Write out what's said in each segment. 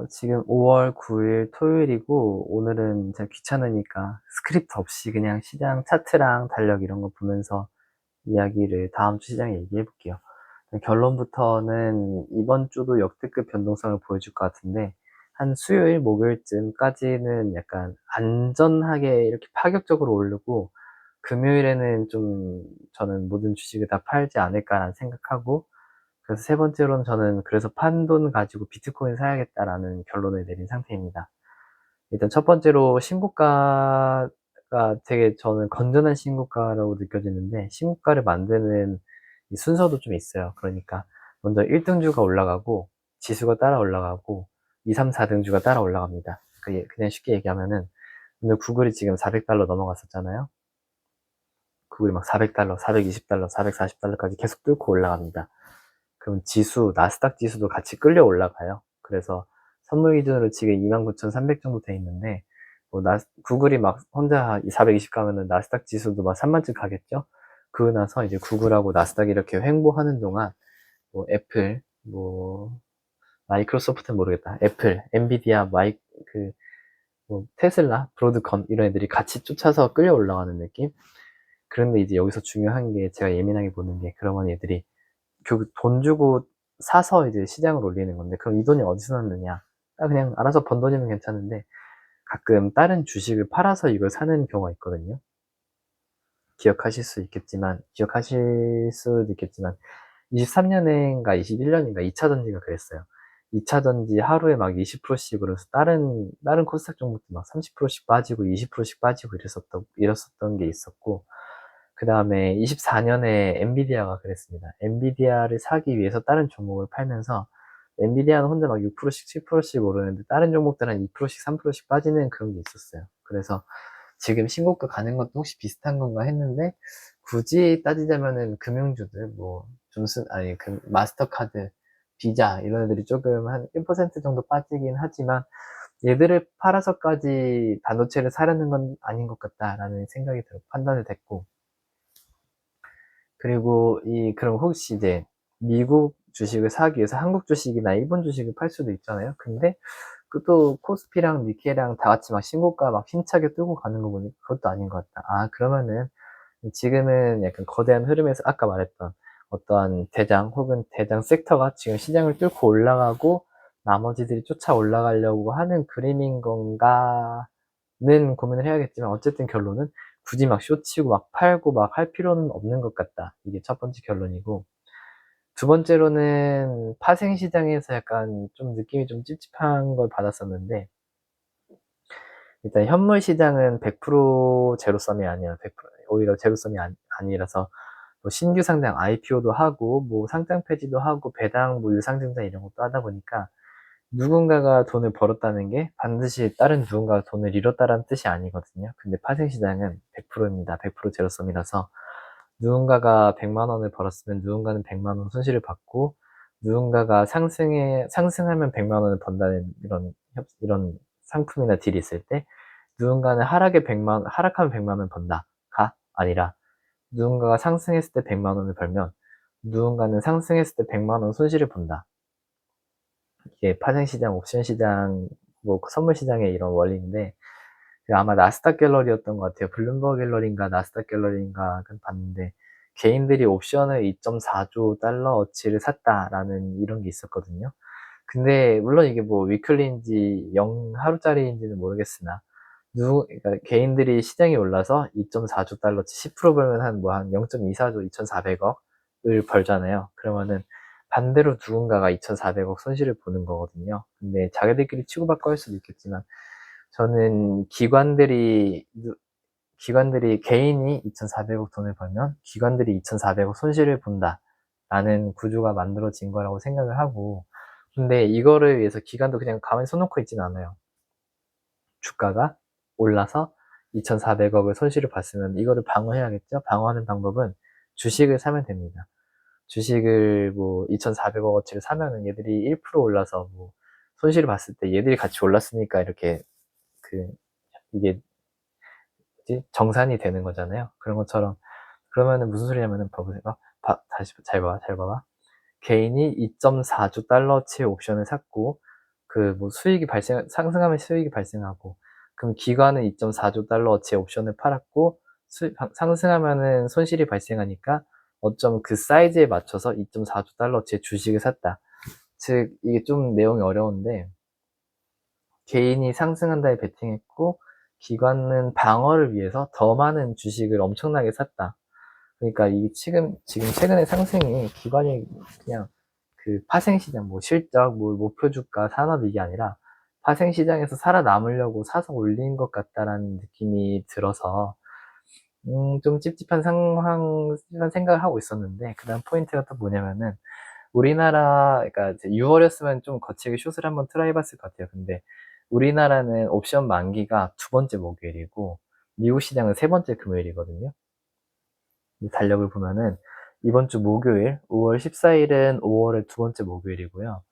지금 5월 9일 토요일이고, 오늘은 제가 귀찮으니까 스크립트 없이 그냥 시장 차트랑 달력 이런 거 보면서 이야기를 다음 주 시장에 얘기해 볼게요. 결론부터는 이번 주도 역대급 변동성을 보여줄 것 같은데, 한 수요일, 목요일쯤까지는 약간 안전하게 이렇게 파격적으로 오르고, 금요일에는 좀 저는 모든 주식을 다 팔지 않을까라는 생각하고, 그래서 세 번째로는 저는 그래서 판돈 가지고 비트코인 사야겠다라는 결론을 내린 상태입니다. 일단 첫 번째로 신고가가 되게 저는 건전한 신고가라고 느껴지는데, 신고가를 만드는 이 순서도 좀 있어요. 그러니까 먼저 1등주가 올라가고 지수가 따라 올라가고 2, 3, 4등주가 따라 올라갑니다. 그냥 쉽게 얘기하면은 오늘 구글이 지금 $400 넘어갔었잖아요. 구글이 막 $400, $420, $440까지 계속 뚫고 올라갑니다. 그럼 지수, 나스닥 지수도 같이 끌려 올라가요. 그래서 선물 기준으로 지금 29,300 정도 돼 있는데, 구글이 막 혼자 420 가면은 나스닥 지수도 막 3만쯤 가겠죠? 그러고 나서 이제 구글하고 나스닥이 이렇게 횡보하는 동안, 애플, 마이크로소프트는 모르겠다. 애플, 엔비디아, 그, 테슬라, 브로드컴, 이런 애들이 같이 쫓아서 끌려 올라가는 느낌? 그런데 이제 여기서 중요한 게 제가 예민하게 보는 게 그러면 얘들이 돈 주고 사서 이제 시장을 올리는 건데, 그럼 이 돈이 어디서 났느냐? 그냥 알아서 번 돈이면 괜찮은데, 가끔 다른 주식을 팔아서 이걸 사는 경우가 있거든요. 기억하실 수도 있겠지만, 23년인가 21년인가 2차 전지가 그랬어요. 2차 전지 하루에 막 20%씩 오르면서 다른 코스닥 종목도 막 30%씩 빠지고 20%씩 빠지고 이랬었던 게 있었고, 그 다음에 24년에 엔비디아가 그랬습니다. 엔비디아를 사기 위해서 다른 종목을 팔면서 엔비디아는 혼자 막 6%씩 7%씩 오르는데 다른 종목들은 2%씩 3%씩 빠지는 그런 게 있었어요. 그래서 지금 신고가 가는 것도 혹시 비슷한 건가 했는데, 굳이 따지자면은 금융주들 마스터카드, 비자 이런 애들이 조금 한 1% 정도 빠지긴 하지만 얘들을 팔아서까지 반도체를 사려는 건 아닌 것 같다라는 생각이 들어 판단이 됐고, 그리고 그럼 혹시 이제 미국 주식을 사기 위해서 한국 주식이나 일본 주식을 팔 수도 있잖아요. 근데 그것도 코스피랑 니케이랑 다 같이 막 신고가 막 힘차게 뜨고 가는 거 보니 그것도 아닌 것 같다. 그러면은 지금은 약간 거대한 흐름에서 아까 말했던 어떠한 대장 혹은 대장 섹터가 지금 시장을 뚫고 올라가고 나머지들이 쫓아 올라가려고 하는 그림인 건가는 고민을 해야겠지만, 어쨌든 결론은 굳이 막 쇼치고 막 팔고 막 할 필요는 없는 것 같다. 이게 첫 번째 결론이고, 두 번째로는 파생시장에서 약간 좀 느낌이 좀 찝찝한 걸 받았었는데, 일단 현물 시장은 100% 제로섬이 아니라 오히려 제로섬이 아니라서 신규 상장 IPO도 하고 상장 폐지도 하고 배당 유상증자 이런 것도 하다 보니까, 누군가가 돈을 벌었다는 게 반드시 다른 누군가가 돈을 잃었다라는 뜻이 아니거든요. 근데 파생시장은 100%입니다. 100% 제로섬이라서 누군가가 100만 원을 벌었으면 누군가는 100만 원 손실을 받고, 누군가가 상승하면 100만 원을 번다는 이런 상품이나 딜이 있을 때, 누군가는 하락하면 100만 원 번다가 아니라, 누군가가 상승했을 때 100만 원을 벌면 누군가는 상승했을 때 100만 원 손실을 본다. 이게 파생시장, 옵션시장, 선물시장의 이런 원리인데, 아마 나스닥 갤러리였던 것 같아요. 블룸버그 갤러리인가 나스닥 갤러리인가 봤는데, 개인들이 옵션을 2.4조 달러어치를 샀다라는 이런 게 있었거든요. 근데 물론 이게 위클리인지 하루짜리인지는 모르겠으나, 그러니까 개인들이 시장이 올라서 2.4조 달러치 10% 벌면 한 0.24조 2,400억을 벌잖아요. 그러면은 반대로 누군가가 2,400억 손실을 보는 거거든요. 근데 자기들끼리 치고받고 할 수도 있겠지만, 저는 개인이 2,400억 돈을 벌면 기관들이 2,400억 손실을 본다라는 구조가 만들어진 거라고 생각을 하고, 근데 이거를 위해서 기관도 그냥 가만히 손 놓고 있진 않아요. 주가가 올라서 2,400억을 손실을 봤으면 이거를 방어해야겠죠? 방어하는 방법은 주식을 사면 됩니다. 주식을 2,400억어치를 사면은 얘들이 1% 올라서 손실을 봤을 때 얘들이 같이 올랐으니까 이렇게 이게 정산이 되는 거잖아요. 그런 것처럼, 그러면은 무슨 소리냐면은 봐보세요. 다시 잘 봐봐. 개인이 2.4조 달러치의 옵션을 샀고, 뭐 상승하면 수익이 발생하고, 그럼 기관은 2.4조 달러어치 옵션을 팔았고, 상승하면은 손실이 발생하니까 어쩌면 그 사이즈에 맞춰서 2.4조 달러어치의 주식을 샀다. 즉, 이게 좀 내용이 어려운데, 개인이 상승한다에 베팅했고, 기관은 방어를 위해서 더 많은 주식을 엄청나게 샀다. 그러니까 이 지금 최근의 상승이 기관이 그냥 그 파생시장, 뭐 실적, 뭐 목표 주가, 산업 이게 아니라 파생시장에서 살아남으려고 사서 올린 것 같다라는 느낌이 들어서 좀 찝찝한 생각을 하고 있었는데, 그 다음 포인트가 또 뭐냐면은 우리나라, 그러니까 이제 6월이었으면 좀 거칠게 숏을 한번 트라이 해봤을 것 같아요. 근데 우리나라는 옵션 만기가 두 번째 목요일이고 미국 시장은 세 번째 금요일이거든요. 달력을 보면은 이번 주 목요일 5월 14일은 5월의 두 번째 목요일이고요.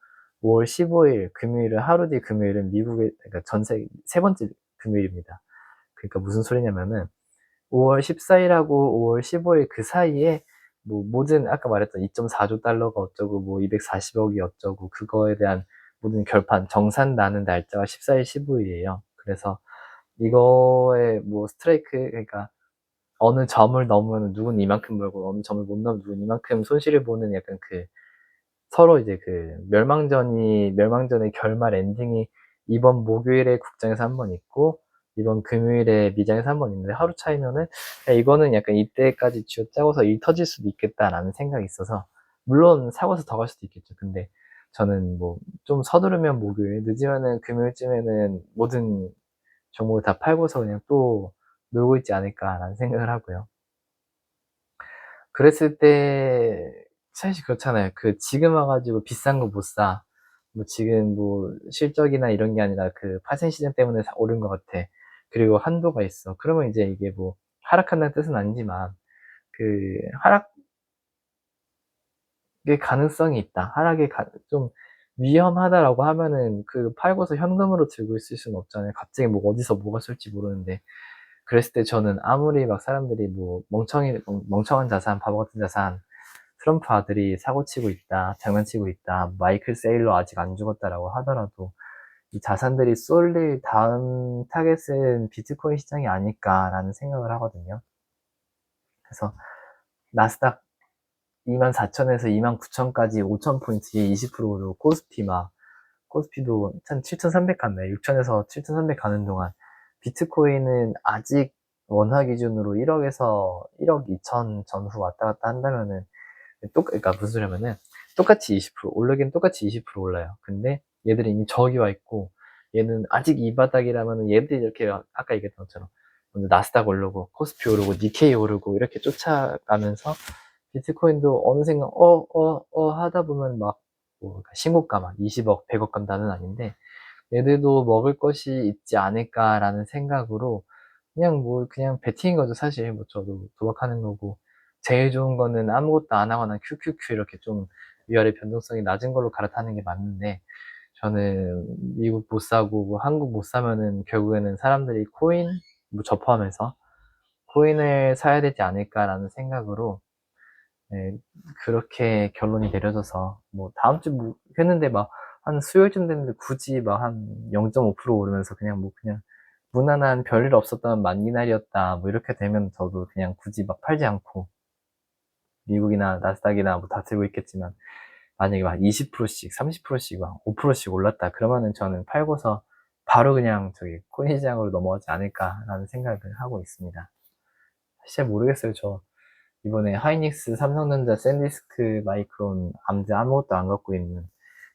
5월 15일 금요일은 하루 뒤 금요일은 미국의, 그러니까 전세 세 번째 금요일입니다. 그러니까 무슨 소리냐면은 5월 14일하고 5월 15일 그 사이에 뭐 모든 아까 말했던 2.4조 달러가 어쩌고 뭐 240억이 어쩌고 그거에 대한 모든 결판 정산 나는 날짜가 14일, 15일이에요. 그래서 이거에 뭐 스트라이크, 그러니까 어느 점을 넘으면 누군 이만큼 벌고 어느 점을 못 넘으면 누군 이만큼 손실을 보는 약간 그 서로 이제 그 멸망전의 결말 엔딩이 이번 목요일에 국장에서 한 번 있고 이번 금요일에 미장에서 한 번 있는데, 하루 차이면은 이거는 약간 이때까지 쥐어짜고서 일 터질 수도 있겠다라는 생각이 있어서, 물론 사고서 더 갈 수도 있겠죠. 근데 저는 뭐 좀 서두르면 목요일, 늦으면은 금요일쯤에는 모든 종목을 다 팔고서 그냥 또 놀고 있지 않을까라는 생각을 하고요. 그랬을 때 사실 그렇잖아요. 그 지금 와가지고 비싼 거 못 사. 뭐 지금 뭐 실적이나 이런 게 아니라 그 파생 시장 때문에 오른 것 같아. 그리고 한도가 있어. 그러면 이제 이게 뭐 하락한다는 뜻은 아니지만 그 하락의 가능성이 있다. 좀 위험하다라고 하면은 그 팔고서 현금으로 들고 있을 수는 없잖아요. 갑자기 뭐 어디서 뭐가 쏠지 모르는데. 그랬을 때 저는 아무리 막 사람들이 뭐 멍청한 자산, 바보 같은 자산, 트럼프 아들이 사고치고 있다, 장난치고 있다, 마이클 세일러 아직 안 죽었다라고 하더라도 이 자산들이 쏠릴 다음 타겟은 비트코인 시장이 아닐까라는 생각을 하거든요. 그래서 나스닥 24,000에서 29,000까지 5,000포인트에 20% 오르고, 코스피도 7,300 갔네. 6,000에서 7,300 가는 동안 비트코인은 아직 원화 기준으로 1억에서 1억 2천 전후 왔다 갔다 한다면은 그러니까 무슨 소리냐면은 똑같이 20% 오르긴 똑같이 20% 올라요. 근데 얘들이 이미 저기 와 있고 얘는 아직 이 바닥이라면은 얘들이 이렇게 아까 얘기했던 것처럼 먼저 나스닥 오르고 코스피 오르고 니케이 오르고 이렇게 쫓아가면서 비트코인도 어느샌가 하다 보면 뭐 신고가 막 20억, 100억 간다는 아닌데, 얘들도 먹을 것이 있지 않을까라는 생각으로 그냥 베팅인 거죠. 사실 뭐 저도 도박하는 거고, 제일 좋은 거는 아무것도 안 하거나 QQQ 이렇게 좀 위아래 변동성이 낮은 걸로 갈아타는 게 맞는데, 저는 미국 못 사고 뭐 한국 못 사면은 결국에는 사람들이 코인 뭐 접하면서 코인을 사야 되지 않을까라는 생각으로, 네, 그렇게 결론이 내려져서 뭐 다음 주 했는데 막 한 수요일쯤 됐는데 굳이 막 한 0.5% 오르면서 그냥 무난한 별일 없었던 만기날이었다 뭐 이렇게 되면 저도 그냥 굳이 막 팔지 않고 미국이나 나스닥이나 뭐 다 들고 있겠지만, 만약에 막 20%씩 30%씩 막 5%씩 올랐다 그러면은 저는 팔고서 바로 그냥 저기 코인 시장으로 넘어가지 않을까라는 생각을 하고 있습니다. 사실 모르겠어요. 저 이번에 하이닉스, 삼성전자, 샌디스크, 마이크론, 암드 아무것도 안 갖고 있는,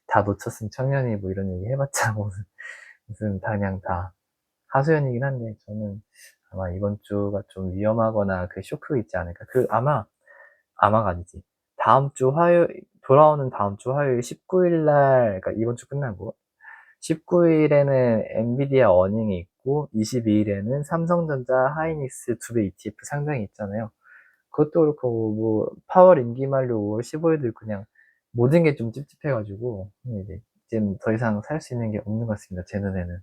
다 놓쳤은 청년이 뭐 이런 얘기 해봤자 무슨 그냥 다 하소연이긴 한데, 저는 아마 이번 주가 좀 위험하거나 그 쇼크가 있지 않을까. 아마가 아니지. 돌아오는 다음 주 화요일 19일 날, 그러니까 이번 주 끝나고 19일에는 엔비디아 어닝이 있고 22일에는 삼성전자, 하이닉스 두 배 ETF 상장이 있잖아요. 그것도 그렇고 뭐 8월 임기 만료 5월 15일도 그냥 모든 게 좀 찝찝해가지고 이제는 더 이상 살 수 있는 게 없는 것 같습니다. 제 눈에는.